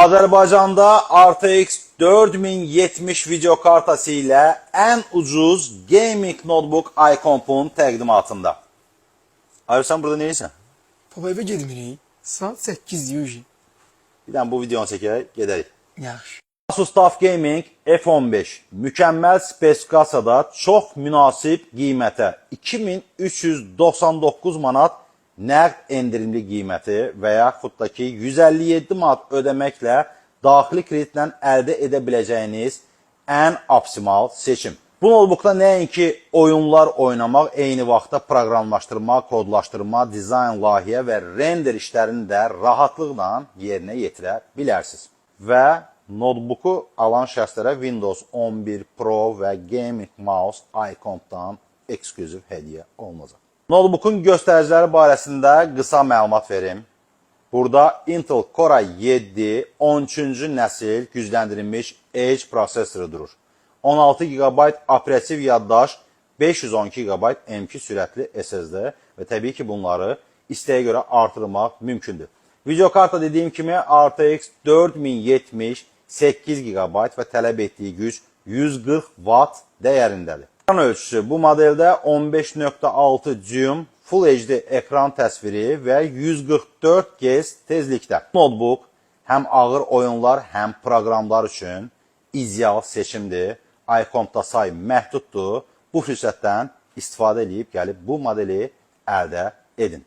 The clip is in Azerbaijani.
Azərbaycanda RTX 4070 video kartası ilə ən ucuz gaming notebook iComp'un təqdimatında. Hayır, sen burada neysən? Baba eve gedmirik. Saat 8 diyor. Bir dənə bu videonu çəkərək gedərik. Yaxşı. Asus TUF Gaming F15 mükəmməl spesifikasiyada çox münasib qiymətə 2399 manat nəqd endirimli qiyməti və yaxud da ki 157 manat ödəməklə daxili kreditlə əldə edə biləcəyiniz ən optimal seçim. Bu notebookda nəinki oyunlar oynamaq, eyni vaxtda proqramlaşdırma, kodlaşdırma, dizayn, layihə və render işlərini də rahatlıqla yerinə yetirə bilərsiniz. Və notebooku alan şəxslərə Windows 11 Pro və Gaming Mouse iComp'dan eksklüziv hədiyyə olunacaq. Notebookun göstəriciləri barəsində qısa məlumat verim. Burada Intel Core i7 13-cü nəsil gücləndirilmiş Edge prosesoru durur. 16 GB operativ yaddaş, 512 GB M2 sürətli SSD və təbii ki bunları istəyə görə artırmaq mümkündür. Videokarta dediyim kimi RTX 4070 8 GB və tələb etdiyi güc 140 Watt dəyərindədir. Ekran ölçüsü bu modeldə 15.6 düym Full HD ekran təsviri və 144 Hz tezlikdə. Notebook həm ağır oyunlar, həm proqramlar üçün ideal seçimdir. iComp'da say məhduddur. Bu fürsətdən istifadə edib gəlib bu modeli əldə edin.